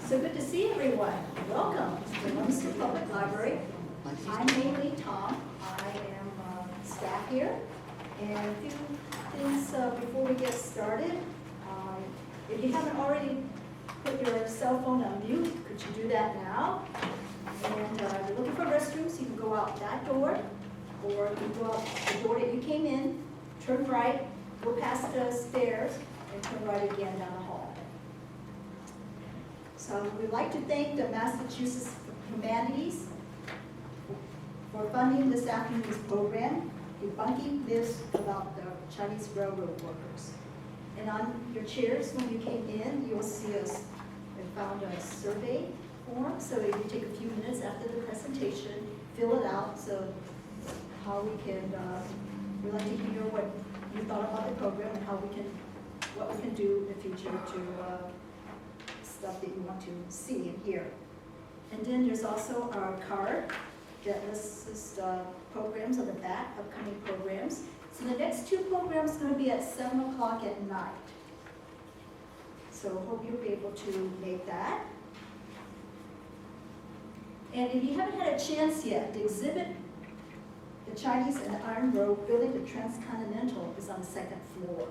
So good to see everyone. Welcome to the Leominster Public Library. I'm mainly Tom. I am staff here. And a few things before we get started. If you haven't already put your cell phone on mute, could you do that now? And if you're looking for restrooms, you can go out that door, or you can go out the door that you came in, turn right, go past the stairs, and turn right again down the hall. So we'd like to thank the Massachusetts Humanities for funding this afternoon's program, Debunking Myths about the Chinese railroad workers. And on your chairs, when you came in, you'll see us, we found a survey form. So if you take a few minutes after the presentation, fill it out, so how we can, we'd like to hear what you thought about the program and what we can do in the future to stuff that you want to see and hear. And then there's also our card that lists programs on the back, upcoming programs. So the next two programs are going to be at 7 o'clock at night. So hope you'll be able to make that. And if you haven't had a chance yet, the exhibit, The Chinese and the Iron Road Building the Transcontinental, is on the second floor.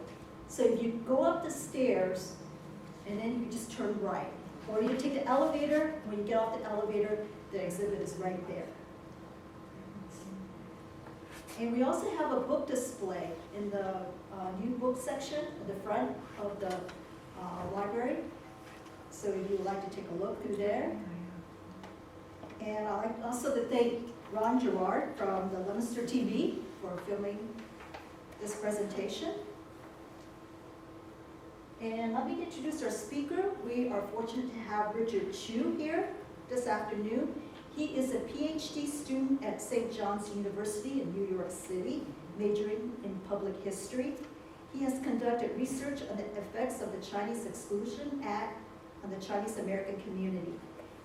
So if you go up the stairs, and then you just turn right. Or you take the elevator, when you get off the elevator, the exhibit is right there. And we also have a book display in the new book section at the front of the library. So if you would like to take a look through there. And I'd like also to thank Ron Gerard from the Leominster TV for filming this presentation. And let me introduce our speaker. We are fortunate to have Richard Cheu here this afternoon. He is a PhD student at St. John's University in New York City, majoring in public history. He has conducted research on the effects of the Chinese Exclusion Act on the Chinese American community.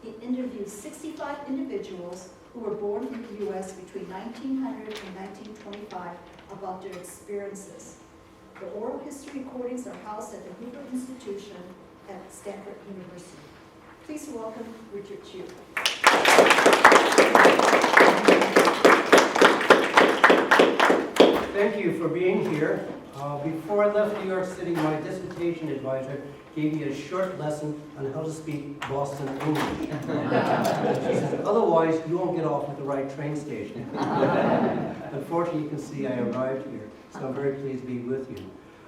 He interviewed 65 individuals who were born in the U.S. between 1900 and 1925 about their experiences. The oral history recordings are housed at the Hoover Institution at Stanford University. Please welcome Richard Cheu. Thank you for being here. Before I left New York City, my dissertation advisor gave me a short lesson on how to speak Boston English. She says, otherwise, you won't get off at the right train station. Unfortunately, you can see I arrived here, so I'm very pleased to be with you.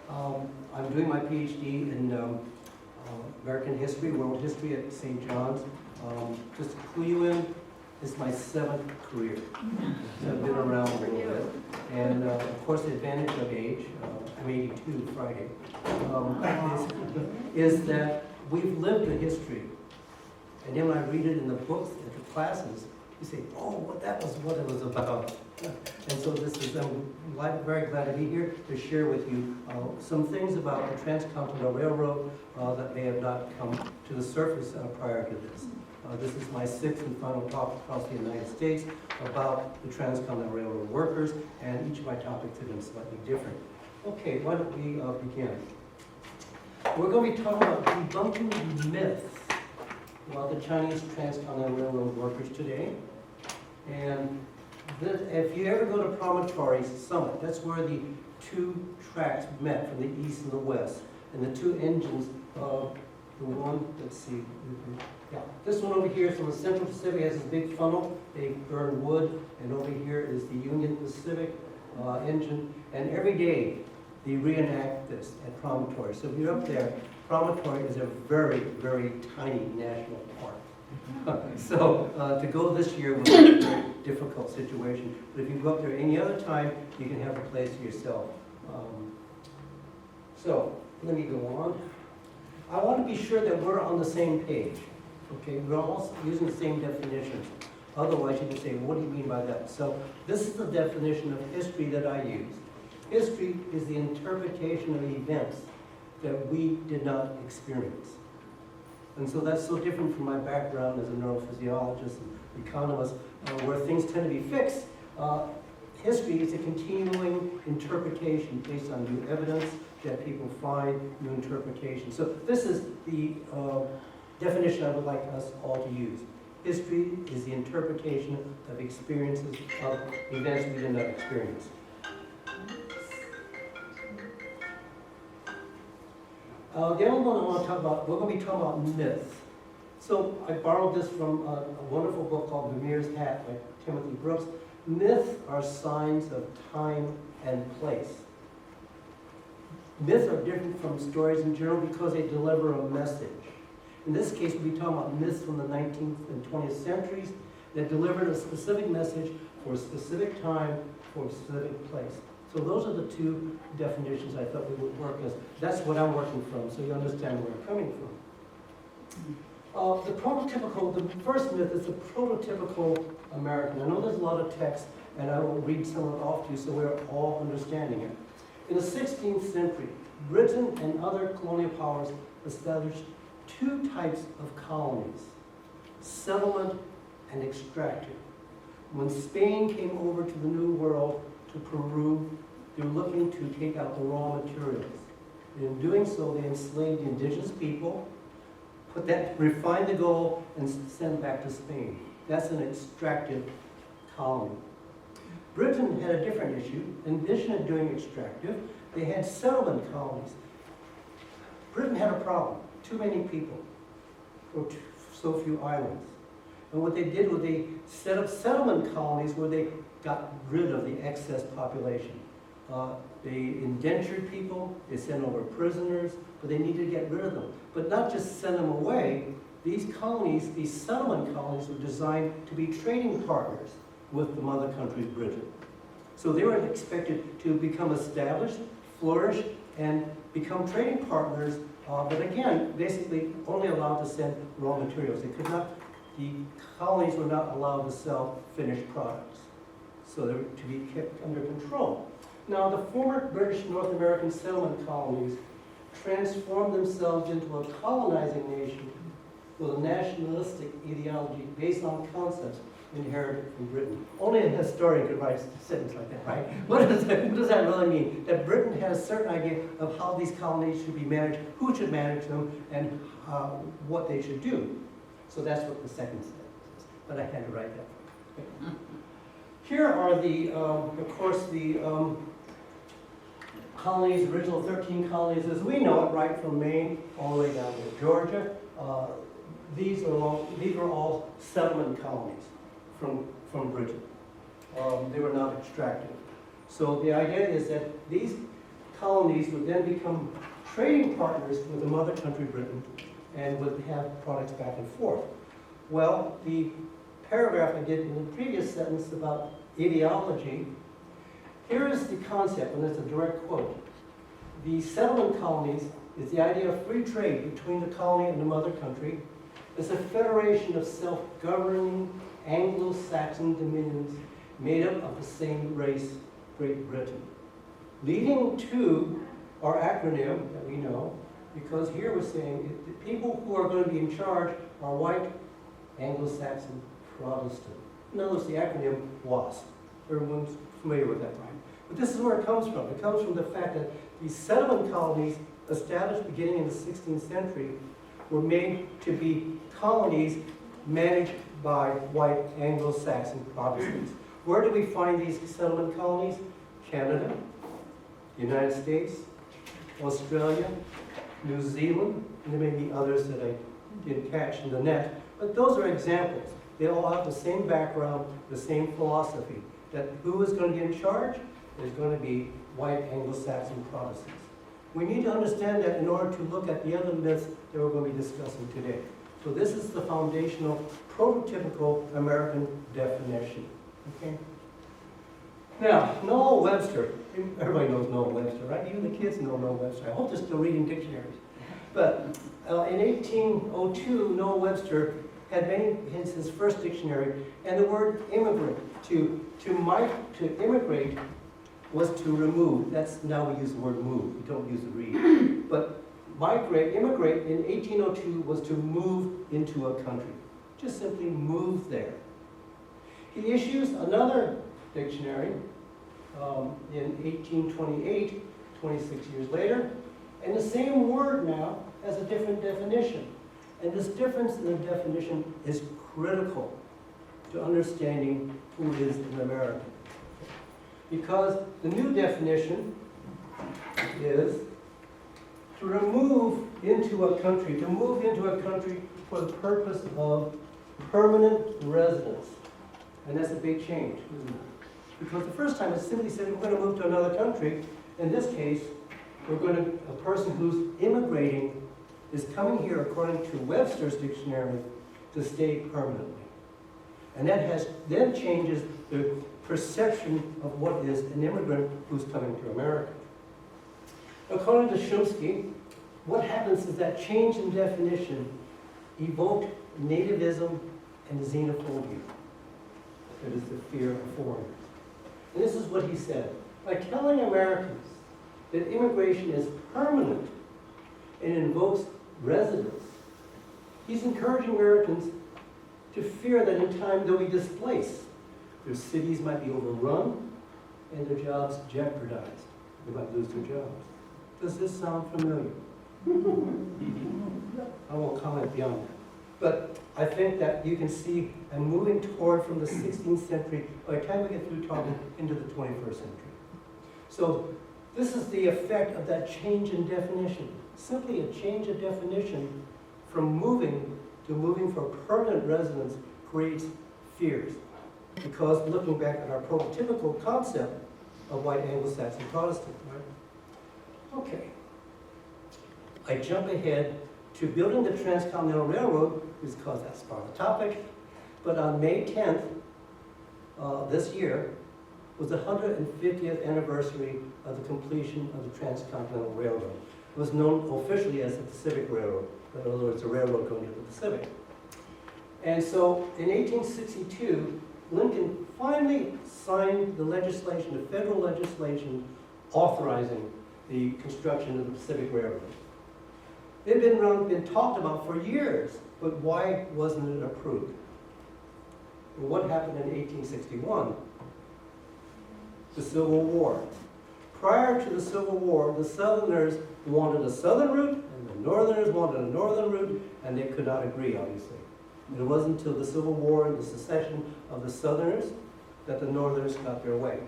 I'm doing my PhD in American history, world history at St. John's. Just to clue you in, it's my 7th career. So I've been around a little bit. And of course, the advantage of age, I'm 82 Friday, is that we've lived the history. And then when I read it in the books at the classes, you say, oh, well, that was what it was about. And so I'm very glad to be here to share with you some things about the Transcontinental Railroad that may have not come to the surface prior to this. This is my 6th and final talk across the United States about the Transcontinental Railroad workers, and each of my topics have been slightly different. Okay, why don't we begin? We're going to be talking about debunking myths about the Chinese Transcontinental Railroad workers today. And if you ever go to Promontory Summit, that's where the two tracks met from the east and the west. And the two engines, the one, let's see, yeah, this one over here is from the Central Pacific, has this big funnel. They burn wood, and over here is the Union Pacific engine. And every day they reenact this at Promontory. So if you're up there, Promontory is a very, very tiny national park. So to go this year was a very difficult situation. But if you go up there any other time, you can have a place to yourself. So let me go on. I want to be sure that we're on the same page. Okay, we're all using the same definitions. Otherwise, you can say, what do you mean by that? So this is the definition of history that I use. History is the interpretation of events that we did not experience. And so that's so different from my background as a neurophysiologist and economist, where things tend to be fixed. History is a continuing interpretation based on new evidence that people find, new interpretations. So this is the definition I would like us all to use. History is the interpretation of experiences, of events we did not experience. The other one I want to talk about, we're going to be talking about myths. So I borrowed this from a wonderful book called The Mirror's Hat by Timothy Brooks. Myths are signs of time and place. Myths are different from stories in general because they deliver a message. In this case, we'll be talking about myths from the 19th and 20th centuries that delivered a specific message for a specific time, for a specific place. So those are the two definitions I thought we would work as. That's what I'm working from, so you understand where I'm coming from. The first myth is the prototypical American. I know there's a lot of text, and I will read some of it off to you so we're all understanding it. In the 16th century, Britain and other colonial powers established two types of colonies, settlement and extractive. When Spain came over to the New World, to Peru, they were looking to take out the raw materials. In doing so, they enslaved the indigenous people, refined the gold, and sent back to Spain. That's an extractive colony. Britain had a different issue. In addition to doing extractive, they had settlement colonies. Britain had a problem. Too many people for so few islands. And what they did was they set up settlement colonies where they got rid of the excess population. They indentured people, they sent over prisoners, but they needed to get rid of them. But not just send them away. These colonies, these settlement colonies, were designed to be trading partners with the mother country, Britain. So they were expected to become established, flourish, and become trading partners, but again, basically only allowed to send raw materials. The colonies were not allowed to sell finished products. So they were to be kept under control. Now, the former British North American settlement colonies transformed themselves into a colonizing nation with a nationalistic ideology based on concepts inherited from Britain. Only a historian could write a sentence like that, right? What does that really mean? That Britain had a certain idea of how these colonies should be managed, who should manage them, and what they should do. So that's what the second sentence is. But I had to write that. Here are of course, the colonies, original 13 colonies as we know it, right from Maine all the way down to Georgia. These were all settlement colonies from Britain. They were not extractive. So the idea is that these colonies would then become trading partners with the mother country, Britain, and would have products back and forth. Well, the paragraph I did in the previous sentence about ideology, here is the concept, and it's a direct quote. The settlement colonies is the idea of free trade between the colony and the mother country. It's a federation of self-governing Anglo-Saxon dominions made up of the same race, Great Britain. Leading to our acronym that we know, because here we're saying the people who are going to be in charge are white, Anglo-Saxon, Protestant. In other words, the acronym WASP. Everyone's familiar with that, right? But this is where it comes from. It comes from the fact that these settlement colonies established beginning in the 16th century were made to be colonies managed by white Anglo-Saxon Protestants. Where do we find these settlement colonies? Canada, United States, Australia, New Zealand, and there may be others that I didn't catch in the net, but those are examples. They all have the same background, the same philosophy, that who is going to be in charge is going to be white Anglo-Saxon Protestants. We need to understand that in order to look at the other myths that we're going to be discussing today. So this is the foundational, prototypical American definition. Okay? Now, Noah Webster. Everybody knows Noah Webster, right? Even the kids know Noah Webster. I hope they're still reading dictionaries. But in 1802, Noah Webster had made his first dictionary, and the word immigrant, to immigrate, was to remove. That's now we use the word move. We don't use the read. But immigrate in 1802 was to move into a country. Just simply move there. He issues another dictionary in 1828, 26 years later, and the same word now has a different definition. And this difference in the definition is critical to understanding who is an American. Because the new definition is to move into a country for the purpose of permanent residence. And that's a big change, isn't it? Because the first time it simply said we're going to move to another country. In this case, a person who's immigrating is coming here, according to Webster's dictionary, to stay permanently. And that then changes the perception of what is an immigrant who's coming to America. According to Chomsky, what happens is that change in definition evoked nativism and xenophobia. That is the fear of foreigners. And this is what he said. By telling Americans that immigration is permanent and invokes residence, he's encouraging Americans to fear that in time they'll be displaced. Their cities might be overrun and their jobs jeopardized. They might lose their jobs. Does this sound familiar? I won't comment beyond that. But I think that you can see I'm moving toward from the 16th century by the time we get through talking into the 21st century. So this is the effect of that change in definition. Simply a change of definition from moving to moving for permanent residence creates fears. Because looking back at our prototypical concept of white Anglo-Saxon Protestant, right? Okay. I jump ahead to building the Transcontinental Railroad because that's part of the topic. But on May 10th, this year, was the 150th anniversary of the completion of the Transcontinental Railroad. It was known officially as the Pacific Railroad. In other words, the railroad going to the Pacific. And so in 1862, Lincoln finally signed the legislation, the federal legislation, authorizing the construction of the Pacific Railroad. It had been talked about for years, but why wasn't it approved? And what happened in 1861? The Civil War. Prior to the Civil War, the Southerners wanted a southern route, and the Northerners wanted a northern route, and they could not agree, obviously. And it wasn't until the Civil War and the secession of the Southerners that the Northerners got their way.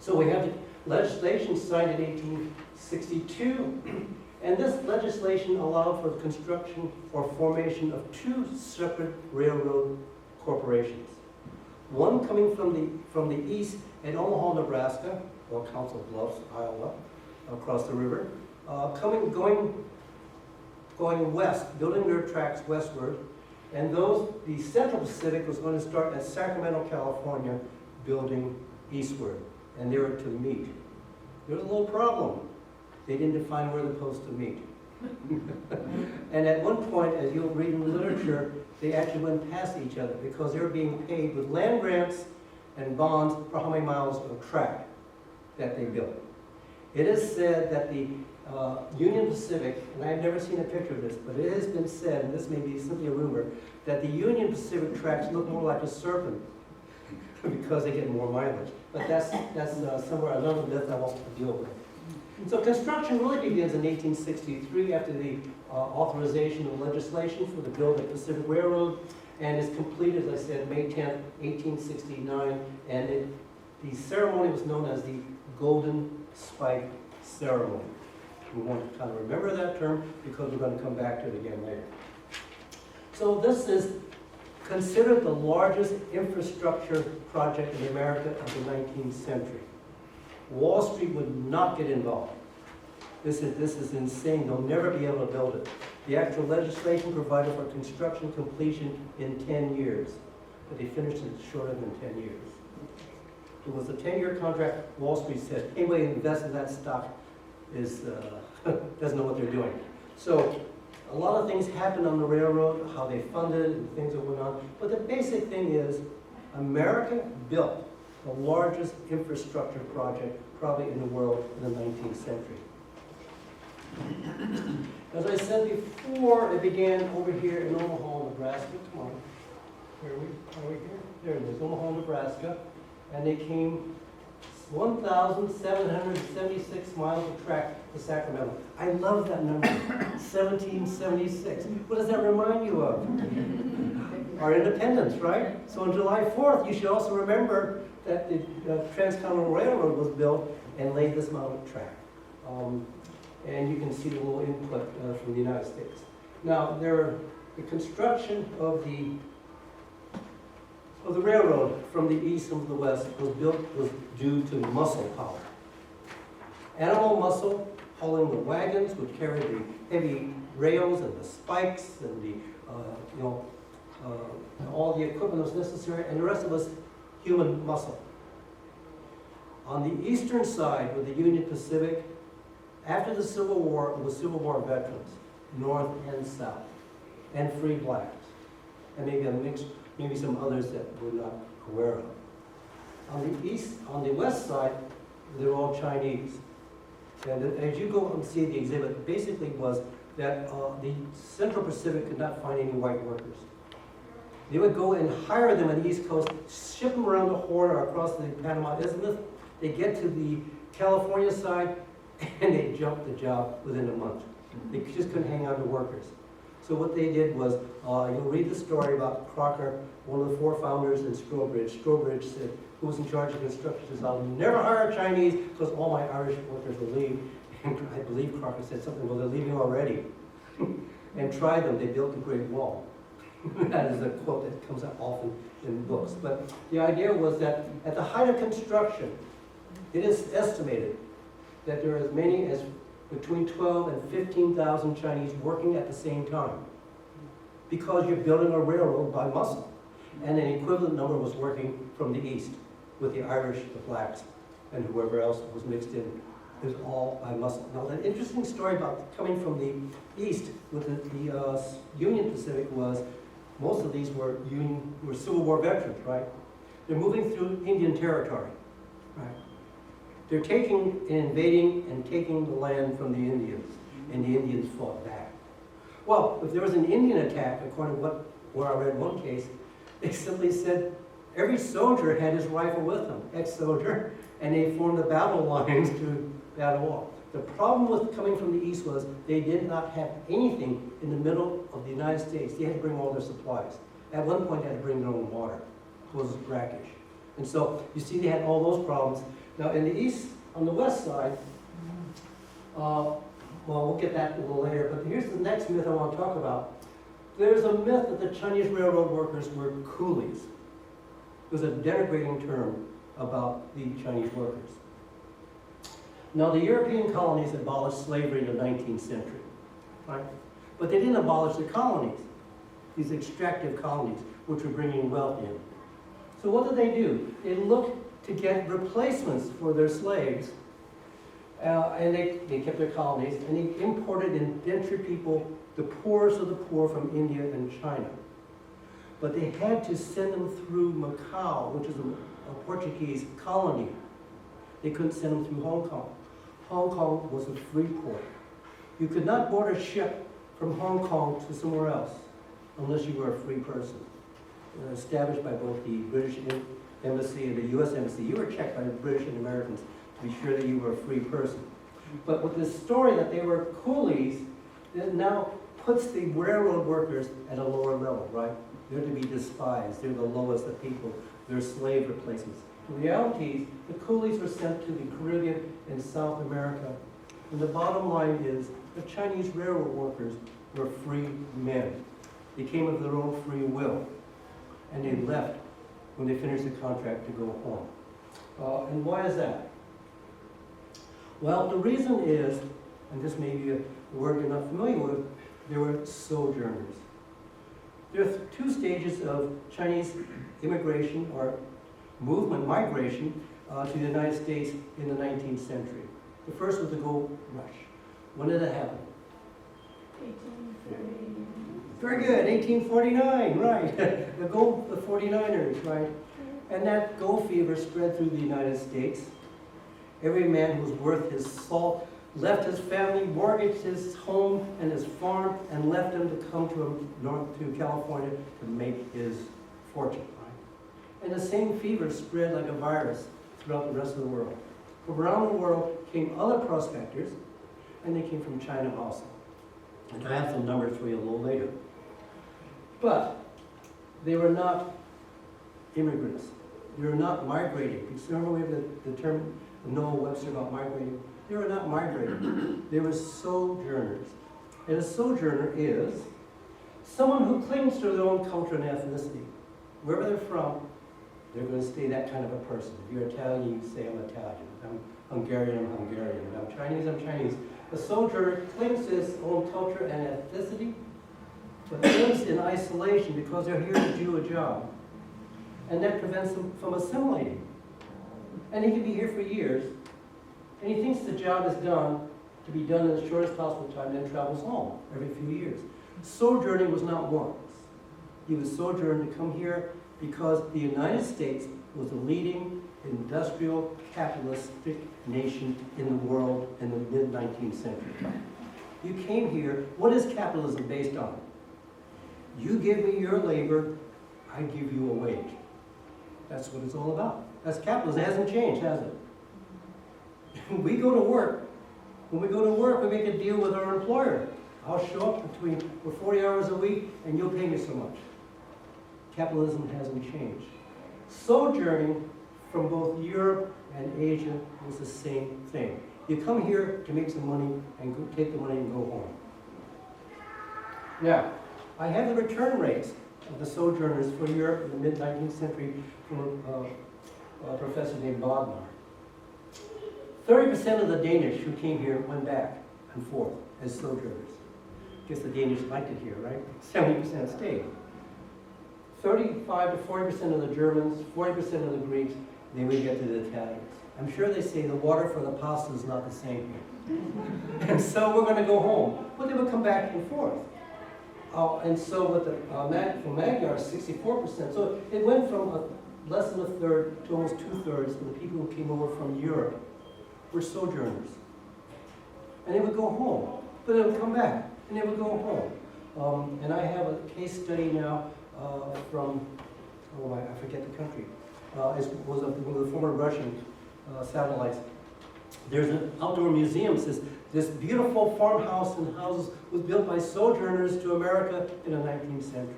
So we have the legislation signed in 1862, and this legislation allowed for the construction or formation of two separate railroad corporations. One coming from the east in Omaha, Nebraska, or Council Bluffs, Iowa, across the river, going west, building their tracks westward, and the Central Pacific was going to start at Sacramento, California, building eastward, and they were to meet. There was a little problem. They didn't define where they're supposed to meet. And at one point, as you'll read in the literature, they actually went past each other because they were being paid with land grants and bonds for how many miles of track that they built. It is said that the Union Pacific, and I've never seen a picture of this, but it has been said, and this may be simply a rumor, that the Union Pacific tracks look more like a serpent because they get more mileage. But that's somewhere another myth I won't deal with. So construction really begins in 1863 after the authorization of legislation for the build of the Pacific Railroad, and is completed, as I said, May 10th, 1869, and the ceremony was known as the Golden Spike Ceremony. We want to kind of remember that term because we're going to come back to it again later. So this is considered the largest infrastructure project in America of the 19th century. Wall Street would not get involved. This is insane. They'll never be able to build it. The actual legislation provided for construction completion in 10 years, but they finished it shorter than 10 years. It was a 10-year contract. Wall Street said, anybody who invests in that stock doesn't know what they're doing. So a lot of things happened on the railroad, how they funded and things that went on. But the basic thing is, America built the largest infrastructure project probably in the world in the 19th century. As I said before, it began over here in Omaha, Nebraska. Come on, are we here? There it is, Omaha, Nebraska. And they came 1,776 miles of track to Sacramento. I love that number, 1776. What does that remind you of? Our independence, right? So on July 4th, you should also remember that the Transcontinental Railroad was built and laid this amount of track. And you can see the little input from the United States. Now, the construction of the railroad from the east and the west was due to muscle power. Animal muscle hauling the wagons would carry the heavy rails and the spikes and the all the equipment that was necessary, and the rest of us human muscle. On the eastern side with the Union Pacific, after the Civil War, it was Civil War veterans, North and South, and free blacks, and maybe some others that we're not aware of. On the west side, they're all Chinese. And as you go and see the exhibit, basically was that the Central Pacific could not find any white workers. They would go and hire them on the East Coast, ship them around the Horn or across the Panama Isthmus. They get to the California side, and they jump the job within a month. They just couldn't hang on to workers. So what they did was, you'll read the story about Crocker, one of the four founders in Strobridge. Strobridge said, who was in charge of construction, says, I'll never hire Chinese because all my Irish workers will leave. And I believe Crocker said something, well, they're leaving already. And tried them, they built the Great Wall. That is a quote that comes up often in books. But the idea was that at the height of construction, it is estimated that there are as many as between 12 and 15,000 Chinese working at the same time, because you're building a railroad by muscle. And an equivalent number was working from the east with the Irish, the blacks, and whoever else was mixed in. It was all by muscle. Now, the interesting story about coming from the east with the Union Pacific was most of these were Civil War veterans, right? They're moving through Indian territory, right? They're taking and invading and taking the land from the Indians, and the Indians fought back. Well, if there was an Indian attack, according to where I read one case, they simply said every soldier had his rifle with them, ex-soldier, and they formed the battle lines to battle off. The problem with coming from the east was they did not have anything in the middle of the United States. They had to bring all their supplies. At one point, they had to bring their own water. It was brackish. And so, you see, they had all those problems. Now, in the east, on the west side, well, we'll get that a little later, but here's the next myth I want to talk about. There's a myth that the Chinese railroad workers were coolies. It was a denigrating term about the Chinese workers. Now, the European colonies abolished slavery in the 19th century, right? But they didn't abolish the colonies, these extractive colonies, which were bringing wealth in. So what did they do? They looked to get replacements for their slaves, and they kept their colonies, and they imported indentured people, the poorest of the poor, from India and China. But they had to send them through Macau, which is a Portuguese colony. They couldn't send them through Hong Kong. Hong Kong was a free port. You could not board a ship from Hong Kong to somewhere else unless you were a free person. Established by both the British Embassy and the U.S. Embassy. You were checked by the British and Americans to be sure that you were a free person. But with this story that they were coolies, it now puts the railroad workers at a lower level, right? They're to be despised. They're the lowest of people. They're slave replacements. In reality, the coolies were sent to the Caribbean and South America. And the bottom line is the Chinese railroad workers were free men. They came of their own free will. And they left when they finished the contract to go home. And why is that? Well, the reason is, and this may be a word you're not familiar with, they were sojourners. There are two stages of Chinese immigration or movement, migration, to the United States in the 19th century. The first was the gold rush. When did it happen? 1840. Very good, 1849, right. The 49ers, right? And that gold fever spread through the United States. Every man who was worth his salt left his family, mortgaged his home and his farm, and left him to come to California to make his fortune. Right? And the same fever spread like a virus throughout the rest of the world. From around the world came other prospectors, and they came from China also. And I have some numbers for you a little later. But they were not immigrants. They were not migrating. Because remember we have the term Noah Webster about migrating? They were not migrating. They were sojourners. And a sojourner is someone who clings to their own culture and ethnicity. Wherever they're from, they're going to stay that kind of a person. If you're Italian, you say, I'm Italian. If I'm Hungarian, I'm Hungarian. If I'm Chinese, I'm Chinese. A sojourner clings to his own culture and ethnicity, but lives in isolation because they're here to do a job. And that prevents them from assimilating. And he can be here for years, and he thinks the job is done to be done in the shortest possible time, and then travels home every few years. Sojourning was not once. He was sojourning to come here because the United States was the leading industrial capitalistic nation in the world in the mid-19th century. You came here, what is capitalism based on? You give me your labor, I give you a wage. That's what it's all about. That's capitalism. It hasn't changed, has it? We go to work. When we go to work, we make a deal with our employer. I'll show up for 40 hours a week, and you'll pay me so much. Capitalism hasn't changed. Sojourning from both Europe and Asia was the same thing. You come here to make some money and take the money and go home. Now, I have the return rates of the sojourners for Europe in the mid-19th century from a professor named Wagner. 30% of the Danish who came here went back and forth as sojourners. Guess the Danish liked it here, right? 70% stayed. 35 to 40% of the Germans, 40% of the Greeks, then we get to the Italians. I'm sure they say the water for the pasta is not the same here. And so we're going to go home. But they would come back and forth. And so with from Magyar, 64%. So it went from less than a third to almost 2/3 of the people who came over from Europe were sojourners. And they would go home, but they would come back, and they would go home. And I have a case study now from, I forget the country. It was one of the former Russian satellites. There's an outdoor museum that says this beautiful farmhouse and houses was built by sojourners to America in the 19th century.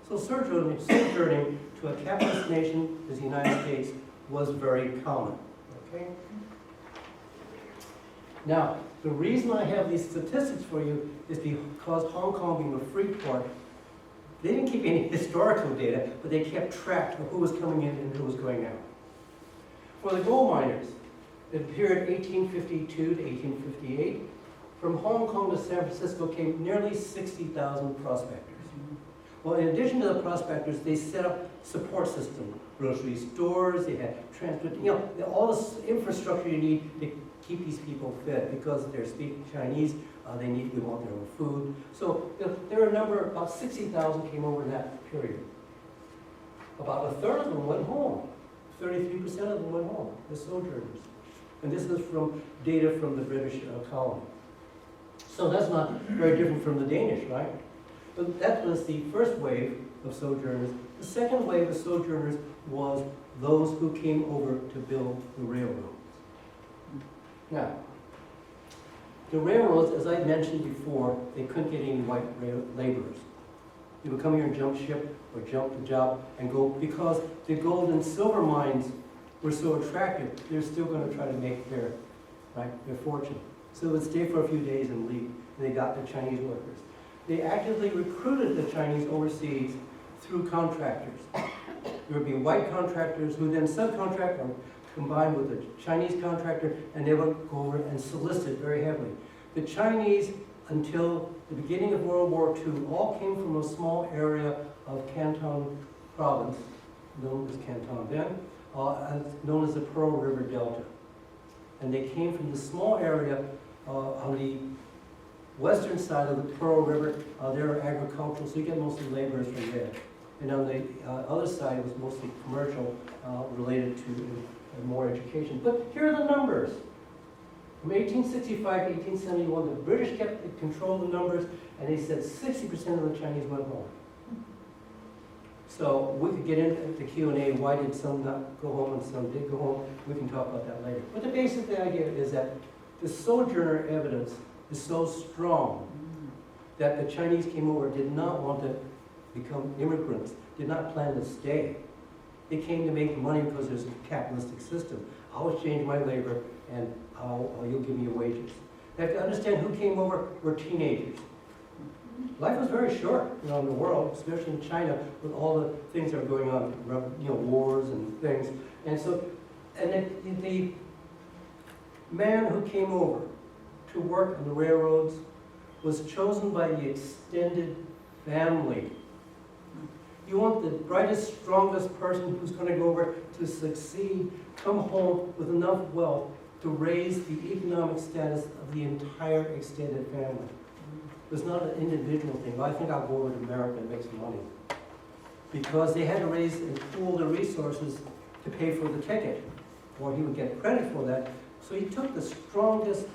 So sojourning to a capitalist nation as the United States was very common. Okay? Now, the reason I have these statistics for you is because Hong Kong being a free port, they didn't keep any historical data, but they kept track of who was coming in and who was going out. For the gold miners, the period 1852 to 1858, from Hong Kong to San Francisco came nearly 60,000 prospectors. Well, in addition to the prospectors, they set up support system, grocery stores, they had transport, all this infrastructure you need to keep these people fed because they're speaking Chinese, they want their own food. So there are a number, about 60,000 came over in that period. About a third of them went home. 33% of them went home, the sojourners. And this is from data from the British colony. So that's not very different from the Danish, right? But that was the first wave of sojourners. The second wave of sojourners was those who came over to build the railroads. Now, the railroads, as I mentioned before, they couldn't get any white laborers. They would come here and jump ship or jump the job and go, because the gold and silver mines were so attractive, they're still going to try to make their fortune. So they would stay for a few days and leave, and they got the Chinese workers. They actively recruited the Chinese overseas through contractors. There would be white contractors who then subcontract or combined with the Chinese contractor, and they would go over and solicit very heavily. The Chinese, until the beginning of World War II, all came from a small area of Canton province, known as Canton then, known as the Pearl River Delta. And they came from the small area on the western side of the Pearl River. They're agricultural, so you get mostly laborers from there. And on the other side was mostly commercial, related to more education. But here are the numbers. From 1865 to 1871, the British kept control of the numbers, and they said 60% of the Chinese went home. So we could get into the Q&A, why did some not go home and some did go home? We can talk about that later. But the basic idea is that the sojourner evidence is so strong that the Chinese came over, did not want to become immigrants, did not plan to stay. They came to make money because there's a capitalistic system. I'll exchange my labor and you'll give me your wages. They have to understand who came over were teenagers. Life was very short, in the world, especially in China, with all the things that are going on, wars and things. And so, the man who came over to work on the railroads was chosen by the extended family. You want the brightest, strongest person who's going to go over to succeed, come home with enough wealth to raise the economic status of the entire extended family. It was not an individual thing. I think I'll go over to America and make some money. Because they had to raise and pool the resources to pay for the ticket, or he would get credit for that. So he took the strongest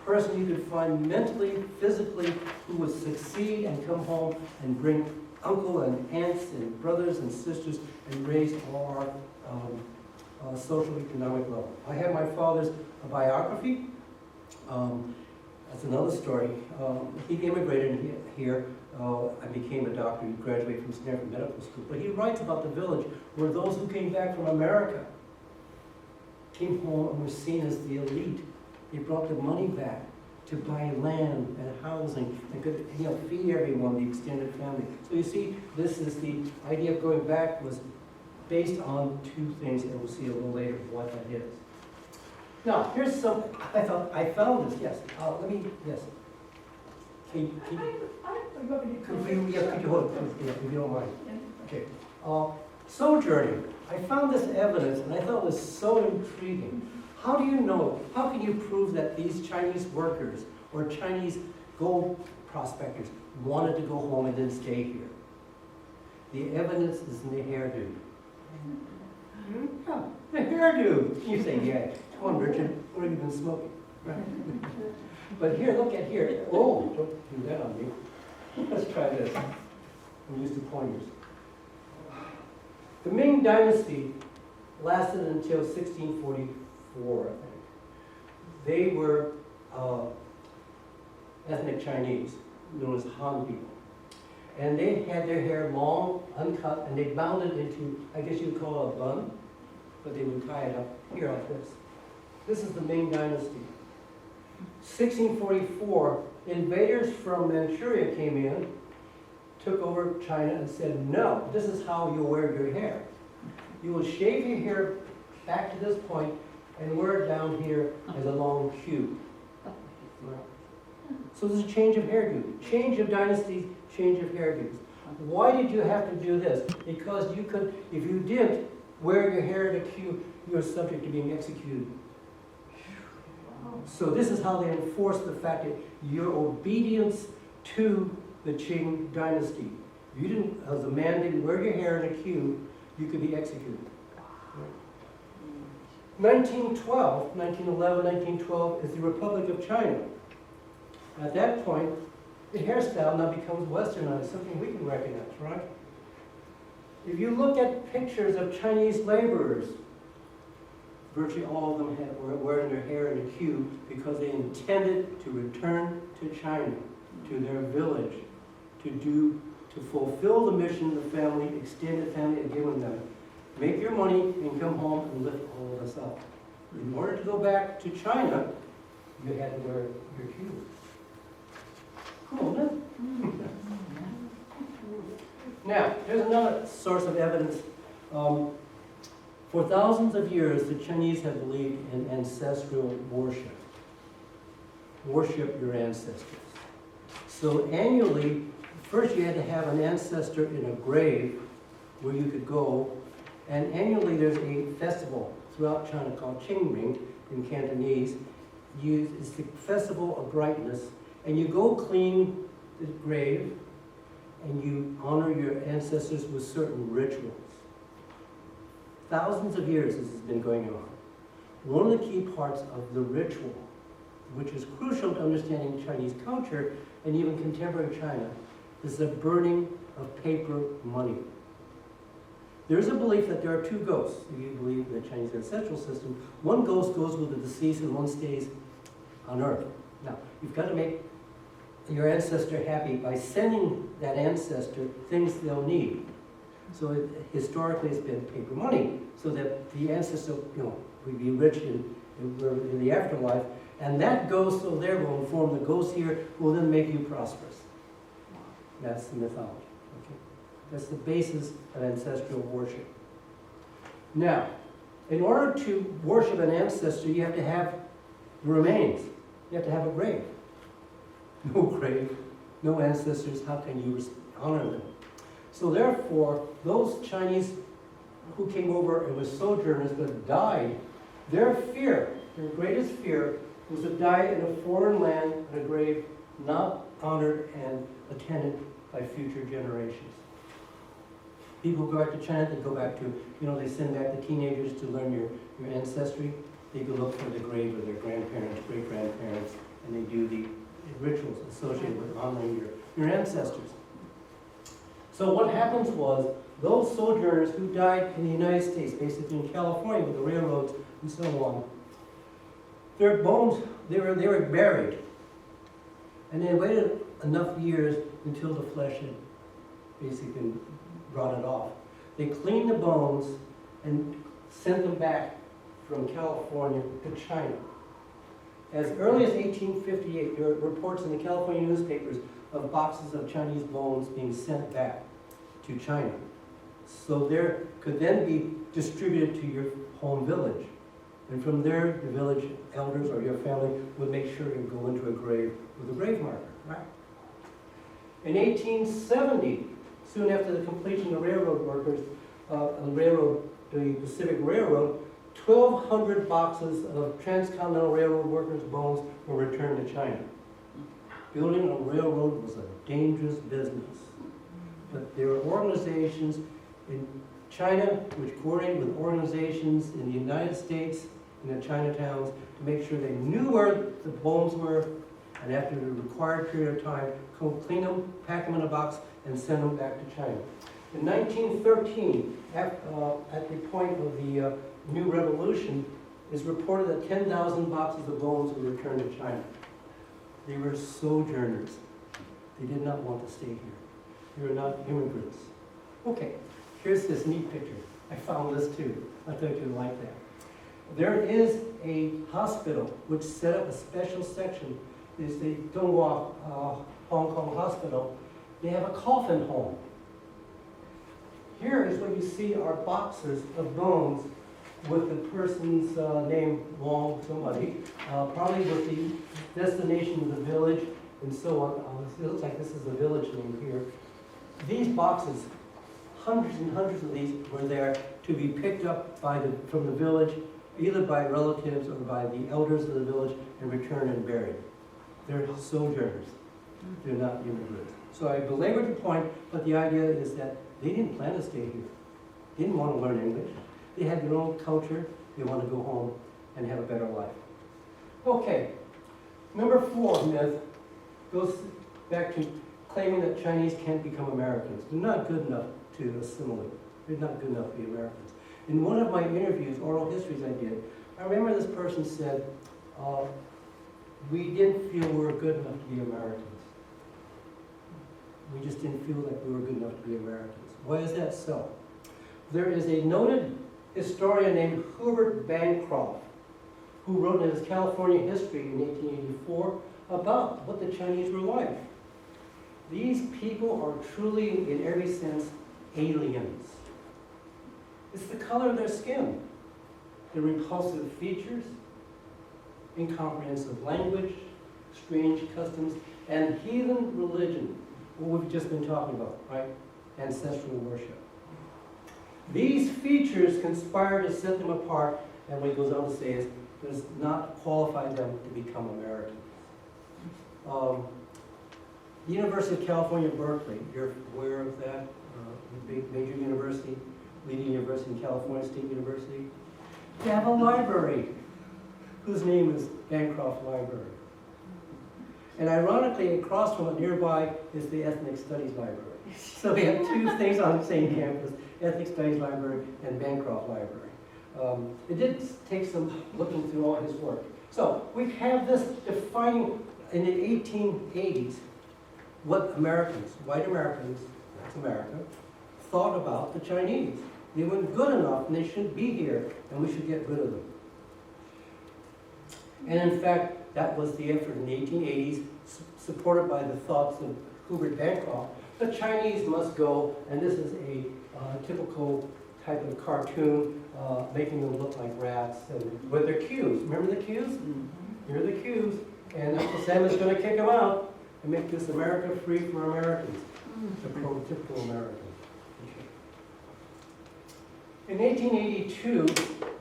person you could find mentally, physically, who would succeed and come home and bring uncle and aunts and brothers and sisters and raise all our social economic level. I have my father's biography. That's another story. He immigrated here. I became a doctor. He graduated from Stanford Medical School. But he writes about the village where those who came back from America came home and were seen as the elite. They brought the money back to buy land and housing and could feed everyone, the extended family. So you see, this is the idea of going back was based on two things, and we'll see a little later what that is. Now, here's some, I found this, yes. Yes. Could you hold it, if you don't mind? Okay. Sojourning. I found this evidence, and I thought it was so intriguing. How do you know, how can you prove that these Chinese workers or Chinese gold prospectors wanted to go home and then stay here? The evidence is in the hairdo. Yeah, the hairdo. You say, yeah. Come on, Richard. What have you been smoking? Right. But here, look at here. Oh, don't do that on me. Let's try this. I'm used to pointers. The Ming Dynasty lasted until 1644, I think. They were ethnic Chinese, known as Han people. And they had their hair long, uncut, and they bound it into, I guess you'd call it a bun, but they would tie it up here like this. This is the Ming Dynasty. 1644, invaders from Manchuria came in, took over China and said, no, this is how you wear your hair. You will shave your hair back to this point and wear it down here as a long queue. So there's a change of hairdo, change of dynasties, change of hairdos. Why did you have to do this? Because you could, if you didn't wear your hair in a queue, you were subject to being executed. So this is how they enforced the fact that your obedience to the Qing dynasty. You didn't, as a man didn't wear your hair in a queue, you could be executed. 1911, 1912 is the Republic of China. At that point, the hairstyle now becomes westernized, something we can recognize, right? If you look at pictures of Chinese laborers, virtually all of them were wearing their hair in a queue because they intended to return to China, to their village, to fulfill the mission the family, extended family had given them. Make your money and come home and lift all of us up. In order to go back to China, you had to wear your queue. Cool, isn't it? Now, here's another source of evidence. For thousands of years, the Chinese have believed in ancestral worship. Worship your ancestors. So annually, first you had to have an ancestor in a grave where you could go, and annually there's a festival throughout China called Qingming in Cantonese. It's the festival of brightness, and you go clean the grave, and you honor your ancestors with certain rituals. Thousands of years this has been going on. One of the key parts of the ritual, which is crucial to understanding Chinese culture and even contemporary China, is the burning of paper money. There is a belief that there are two ghosts. If you believe in the Chinese ancestral system, one ghost goes with the deceased and one stays on Earth. Now, you've got to make your ancestor happy by sending that ancestor things they'll need. So historically it's been paper money, so that the ancestor, would be rich in the afterlife, and that ghost over there will inform the ghost here, who will then make you prosperous. That's the mythology. Okay? That's the basis of ancestral worship. Now, in order to worship an ancestor, you have to have remains. You have to have a grave. No grave, no ancestors, how can you honor them? So therefore, those Chinese who came over and were sojourners but died, their greatest fear was to die in a foreign land in a grave not honored and attended by future generations. People who go back to China, they go back to, they send back the teenagers to learn your ancestry. They go look for the grave of their grandparents, great-grandparents, and they do the rituals associated with honoring your ancestors. So what happens was, those sojourners who died in the United States, basically in California with the railroads and so on, their bones, they were buried. And they waited enough years until the flesh had basically rotted off. They cleaned the bones and sent them back from California to China. As early as 1858, there were reports in the California newspapers of boxes of Chinese bones being sent back to China. So there could then be distributed to your home village. And from there, the village elders or your family would make sure you go into a grave with a grave marker, right? In 1870, soon after the completion of railroad workers, the Pacific Railroad, 1,200 boxes of transcontinental railroad workers' bones were returned to China. Building a railroad was a dangerous business. But there were organizations in China which coordinated with organizations in the United States, in the Chinatowns, to make sure they knew where the bones were, and after the required period of time, clean them, pack them in a box, and send them back to China. In 1913, at the point of the New Revolution, it's reported that 10,000 boxes of bones were returned to China. They were sojourners. They did not want to stay here. They were not immigrants. Okay, here's this neat picture. I found this too. I thought you'd like that. There is a hospital which set up a special section. It's the Donghua Hong Kong Hospital. They have a coffin home. Here is what you see are boxes of bones with the person's name, Wong somebody, probably with the destination of the village and so on. It looks like this is the village name here. These boxes, hundreds and hundreds of these, were there to be picked up from the village, either by relatives or by the elders of the village, and returned and buried. They're sojourners. They're not immigrants. So I belabored the point, but the idea is that they didn't plan to stay here. They didn't want to learn English. They had their own culture. They want to go home and have a better life. Okay, number 4 myth goes back to claiming that Chinese can't become Americans. They're not good enough to assimilate. They're not good enough to be Americans. In one of my interviews, oral histories I did, I remember this person said, we didn't feel we were good enough to be Americans. We just didn't feel like we were good enough to be Americans. Why is that so? There is a noted historian named Hubert Bancroft who wrote in his California History in 1884 about what the Chinese were like. These people are truly, in every sense, aliens. It's the color of their skin, their repulsive features, incomprehensive language, strange customs, and heathen religion, what we've just been talking about, right? Ancestral worship. These features conspire to set them apart, and what he goes on to say is, does not qualify them to become Americans. The University of California, Berkeley, you're aware of that? Big major university, leading university in California, State University. They have a library whose name is Bancroft Library. And ironically, across from it nearby is the Ethnic Studies Library. So we have two things on the same campus, Ethnic Studies Library and Bancroft Library. It did take some looking through all his work. So we have this defining, in the 1880s, what Americans, white Americans, that's America, thought about the Chinese. They weren't good enough and they shouldn't be here and we should get rid of them. And in fact, that was the effort in the 1880s, supported by the thoughts of Hubert Bancroft. The Chinese must go, and this is a typical type of cartoon, making them look like rats and with their cues. Remember the cues? Mm-hmm. Here are the cues, and Uncle Sam is going to kick them out and make this America free for Americans, the prototypical American. In 1882,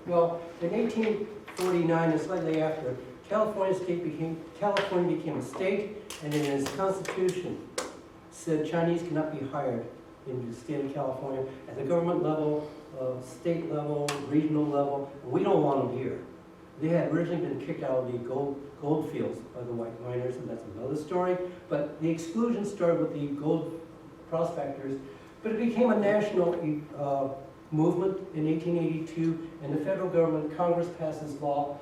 well, in 1849 and slightly after, California became a state, and in its constitution said Chinese cannot be hired in the state of California at the government level, state level, regional level. We don't want them here. They had originally been kicked out of the gold fields by the white miners, and that's another story. But the exclusion started with the gold prospectors, but it became a national movement in 1882, and the federal government, Congress passes law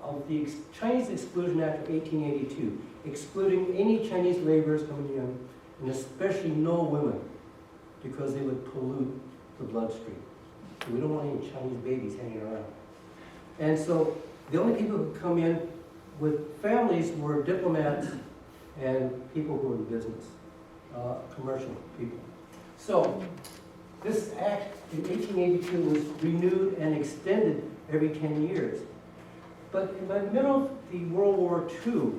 of the Chinese Exclusion Act of 1882, excluding any Chinese laborers coming in, and especially no women, because they would pollute the bloodstream. So we don't want any Chinese babies hanging around. And so the only people who come in with families were diplomats and people who were in business, commercial people. So this act in 1882 was renewed and extended every 10 years. But in the middle of the World War II,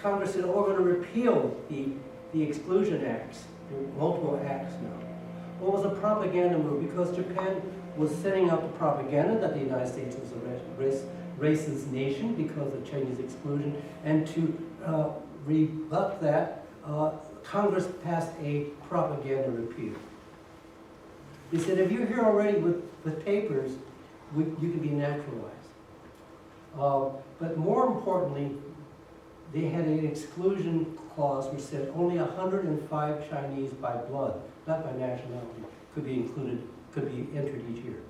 Congress said, oh, we're going to repeal the Exclusion Acts, multiple acts now. Well, it was a propaganda move because Japan was setting up the propaganda that the United States was a racist nation because of Chinese exclusion, and to rebut that, Congress passed a propaganda repeal. He said, if you're here already with papers, you can be naturalized. But more importantly, they had an exclusion clause which said only 105 Chinese by blood, not by nationality, could be included, could be entered each year.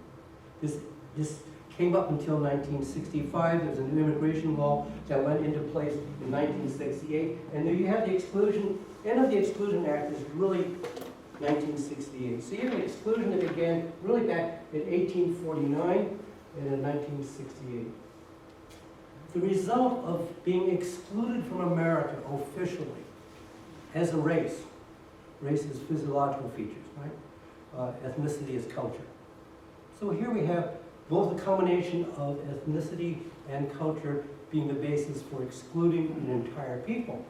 This came up until 1965. There was a new immigration law that went into place in 1968. And there you have the exclusion, end of the Exclusion Act is really 1968. So you have an exclusion that began really back in 1849 and in 1968. The result of being excluded from America officially as a race is physiological features, right? Ethnicity is culture. So here we have both a combination of ethnicity and culture being the basis for excluding an entire people.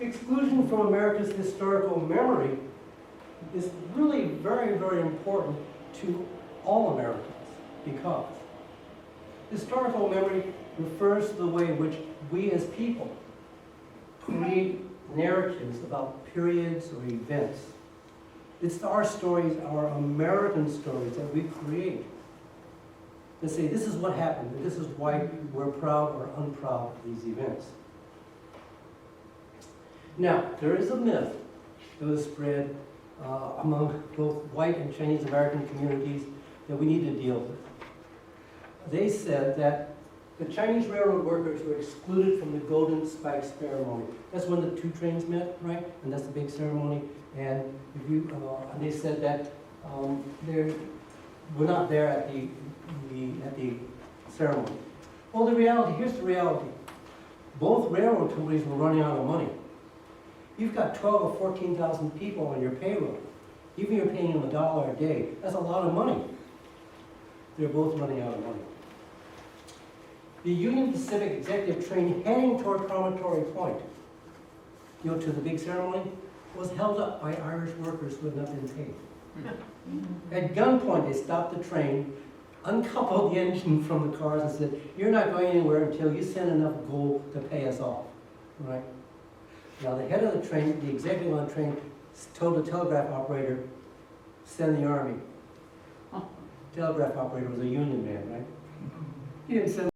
Exclusion from America's historical memory is really very, very important to all Americans because historical memory refers to the way in which we as people create narratives about periods or events. It's our stories, our American stories that we create. To say this is what happened, and this is why we're proud or unproud of these events. Now, there is a myth that was spread among both white and Chinese American communities that we need to deal with. They said that the Chinese railroad workers were excluded from the Golden Spike ceremony. That's when the two trains met, right? And that's the big ceremony. And if you, and they said that they were not there at the ceremony. Well, the reality, here's the reality. Both railroad companies were running out of money. You've got 12 or 14,000 people on your payroll. Even if you're paying them $1 a day, that's a lot of money. They're both running out of money. The Union Pacific executive train heading toward Promontory Point, to the big ceremony, was held up by Irish workers who had not been paid. At gunpoint, they stopped the train, uncoupled the engine from the cars and said, you're not going anywhere until you send enough gold to pay us off, right? Now the head of the train, the executive on the train, told the telegraph operator, send the army. Telegraph operator was a union man, right? He didn't send